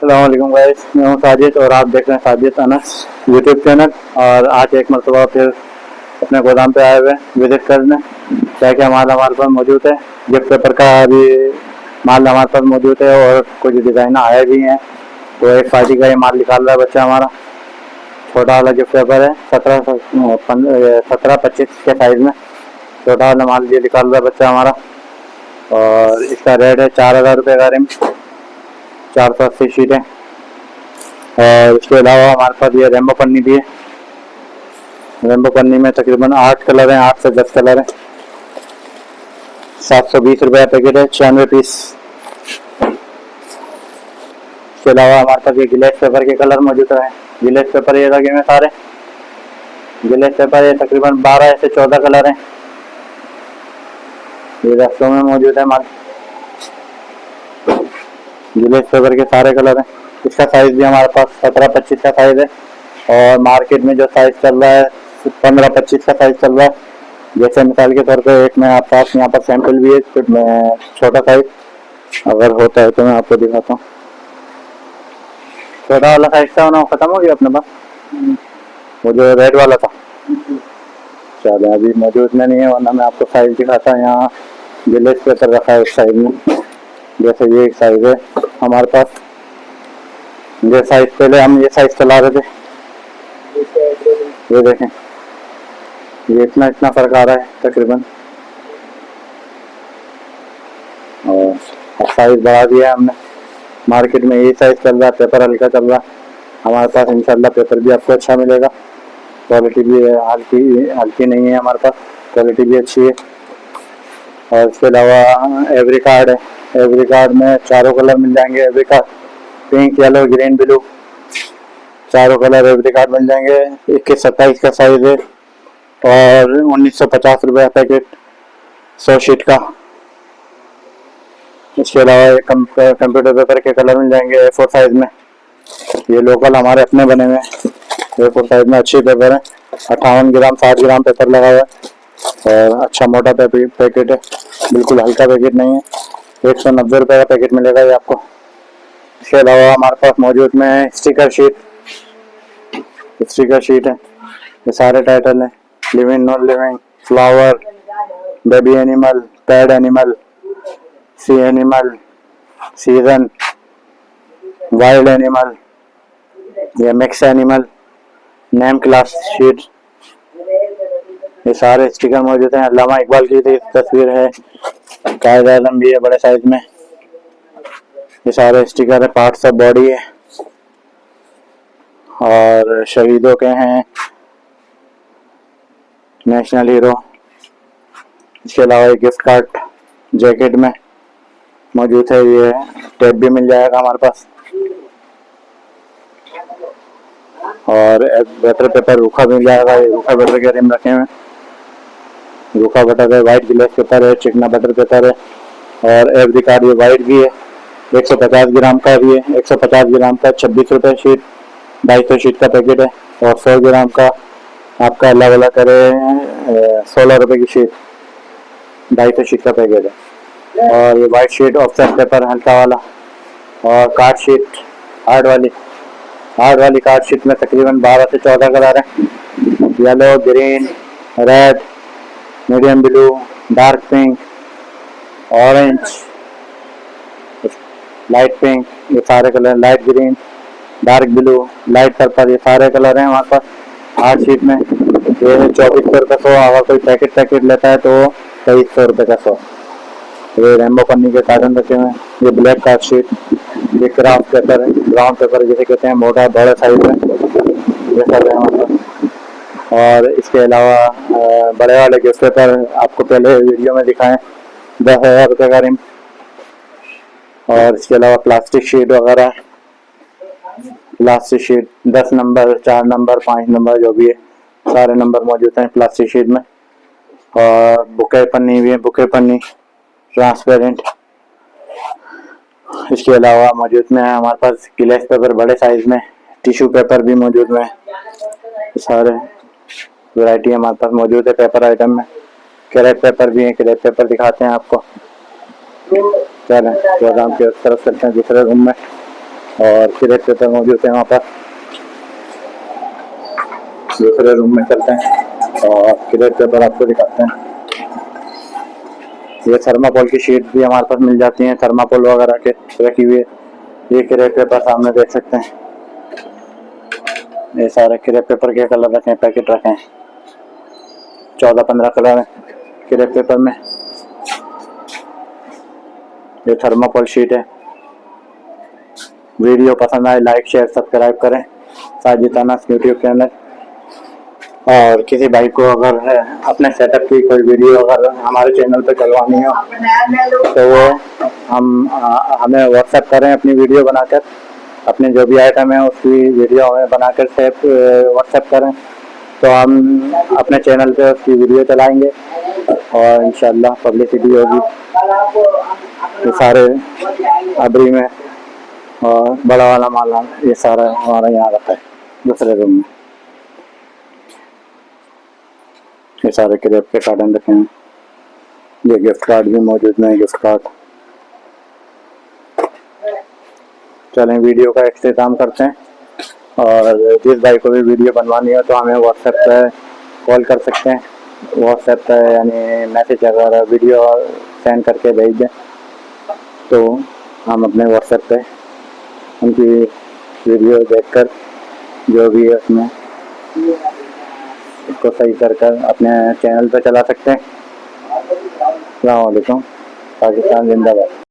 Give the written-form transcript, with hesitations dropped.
अस्सलाम वालेकुम गाइस, मैं हूं साजिद और आप देख रहे हैं साजिद अनस यूट्यूब चैनल। और आज एक मरतबा फिर अपने गोदाम पे आए हुए हैं विजिट करने। क्या क्या माल हमारे पास मौजूद है, गिफ्ट पेपर का भी माल हमारे पास मौजूद है और कुछ डिज़ाइन आए भी हैं। तो एक पार्टी का ये माल निकाल रहा है बच्चा हमारा। छोटा वाला गिफ्ट पेपर है 17-25 के साइज़ में छोटा वाला माल ये निकाल रहा है बच्चा हमारा। और इसका रेट है 4,000 रुपये का रिम, 480 शीटें। और इसके अलावा हमारे पास ये रेम्बो पन्नी भी है। रेम्बो पन्नी में तकरीबन 8 कलर हैं, 8 से 10 कलर हैं। 720 रुपये पैकेट है, 96 पीस। इसके अलावा हमारे पास ये गिलेस पेपर के कलर मौजूद है। गिलेस पेपर ये लगे हुए सारे गिलेस पेपर, ये तकरीबन 12 से 14 कलर हैं। ये रस्तों में मौजूद है माल। गिलेस पेपर के सारे कलर हैं। इसका साइज भी हमारे पास 17-25 का साइज है और मार्केट में जो साइज चल रहा है 15-25 का साइज चल रहा है। जैसे मिसाल के तौर पे एक मैं आपके पास यहाँ पर सैंपल भी है, छोटा साइज अगर होता है तो मैं आपको दिखाता हूँ। छोटा वाला साइज था ना, खत्म हो गया अपने पास, वो जो रेड वाला था। चलो अभी मौजूद में नहीं है, वरना मैं आपको साइज दिखाता हूँ। यहाँ गिलेस पेपर रखा है उस साइज में। जैसे ये एक साइज है हमारे पास, ये साइज पहले हम ये साइज चला रहे थे। ये देखें, ये इतना फर्क आ रहा है तकरीबन। और साइज बढ़ा दिया है हमने। मार्केट में ये साइज चल रहा है, पेपर हल्का चल रहा है। हमारे पास इंशाल्लाह पेपर भी आपको अच्छा मिलेगा। क्वालिटी भी हल्की नहीं है, हमारे पास क्वालिटी भी अच्छी है। और इसके अलावा एवरी कार्ड है। एवरी कार्ड में चारों कलर मिल जाएंगे। Every card pink, yellow, green, blue, चारों कलर एवरी कार्ड मिल जाएंगे। 21-27 का साइज है और 1950 रुपये पैकेट 100 शीट का। इसके अलावा कंप्यूटर पेपर के कलर मिल जाएंगे A4 साइज में। ये लोकल हमारे अपने बने हुए हैं। A4 साइज में अच्छे पेपर है। 58 ग्राम 60 ग्राम पेपर लगा हुआ है और अच्छा मोटा पैकेट है, बिल्कुल हल्का पैकेट नहीं है। 190 रुपये का पैकेट मिलेगा ये आपको। इसके अलावा हमारे पास मौजूद में स्टिकर शीट है। ये सारे टाइटल हैं, living, non living, flower, baby animal, pet animal, sea animal, season, wild animal, ये mix animal, name class sheet, ये सारे स्टिकर मौजूद हैं। अल्लामा इकबाल की तस्वीर है, कायद आज़म भी है बड़े साइज में। ये सारे स्टिकर है, पार्ट्स ऑफ बॉडी है और शहीदों के हैं, नेशनल हीरो। इसके अलावा ये गिफ्ट कार्ड जैकेट में मौजूद है। ये टेप भी मिल जाएगा हमारे पास। और बटर पेपर रूखा मिल जाएगा। ये रूखा बटर के रिम रखे हुए हैं। रूखा बटर है, वाइट गिलास पेपर है, चिकना बटर पेपर है। और एवरी कार्ड ये वाइट भी है, 150 ग्राम का भी है। 150 ग्राम का 26 रुपये शीट, 250 शीट का पैकेट है। और 100 ग्राम का आपका अल्लाह वाला करे 16 रुपये की शीट, 250 शीट का पैकेट है। और ये वाइट शीट ऑफसेट पेपर हल्का वाला। और कार्ड शीट हार्ड वाली कार्ड शीट में तकरीबन 12 से 14 कलर हैं। Yellow, green, red, medium blue, dark pink, orange, light pink, ये सारे colour, light green, dark blue, light purple, ये सारे कलर हैं हमारे पास 8 शीट में। ये 2400 रुपये 100। अगर कोई पैकेट लेता है तो 2300 रुपये का 100। ये रेम्बो पन्नी के कार्टन रखे हुए हैं। ये ब्लैक कार्ड शीट, ये क्राफ्ट पेपर है, ब्राउन पेपर जिसे कहते हैं, मोटा बड़े साइज में, ये सब है हमारे पास। और इसके अलावा बड़े वाले गिफ्ट पेपर आपको पहले वीडियो में दिखाएं, 10,000 रुपये का रिम। और इसके अलावा प्लास्टिक शीट वगैरह, plastic sheet 10 number, 4 number, 5 number, जो भी है सारे नंबर मौजूद हैं प्लास्टिक शीट में। और बुके पन्नी भी है, बुके पन्नी ट्रांसपेरेंट। इसके अलावा मौजूद में है हमारे पास गिलास पेपर बड़े साइज में, टिश्यू पेपर भी मौजूद में, सारे वैरायटी हमारे पास मौजूद है पेपर आइटम में। क्रेप पेपर भी है, क्रेप पेपर दिखाते हैं आपको। चलें प्रोग्राम की तरफ चलते हैं दूसरे रूम में। और क्रेप पेपर मौजूद है वहाँ पर। दूसरे रूम में चलते हैं और क्रेप पेपर आपको दिखाते हैं। ये थर्माकोल की शीट भी हमारे पास मिल जाती हैं, थर्माकोल वगैरह के रखी हुई है। ये क्रेप पेपर सामने देख सकते हैं, ये सारे क्रेप पेपर के कलर रखे हैं, पैकेट रखे हैं, 14-15 कलर हैं क्रेप पेपर में। ये थर्माकोल शीट है। वीडियो पसंद आए लाइक शेयर सब्सक्राइब करें साजिद अनस यूट्यूब चैनल। और किसी भाई को अगर अपने सेटअप की कोई वीडियो अगर हमारे चैनल पे चलवानी हो तो वो हमें व्हाट्सएप करें अपनी वीडियो बनाकर, अपने जो भी आइटम है उसकी वीडियो हमें बनाकर व्हाट्सएप करें तो हम अपने चैनल पे उसकी वीडियो चलाएंगे और इंशाल्लाह पब्लिसिटी होगी। ये सारे अबरी में और बड़ा वाला माल ये सारा हमारा यहाँ रहता है दूसरे रूम में। ये सारे क्रेप के कार्टन रखे हैं। ये गिफ्ट कार्ड भी मौजूद है, गिफ्ट कार्ड। चलें वीडियो का इख्तिताम करते हैं और जिस भाई को भी वीडियो बनवानी हो तो हमें व्हाट्सएप पे कॉल कर सकते हैं, व्हाट्सएप पे यानी मैसेज अगर वीडियो सेंड करके भेज दें तो हम अपने व्हाट्सएप पे उनकी वीडियो देखकर जो भी है उसमें इसको सही कर अपने चैनल पे चला सकते हैं। अस्सलाम वालेकुम, पाकिस्तान जिंदाबाद।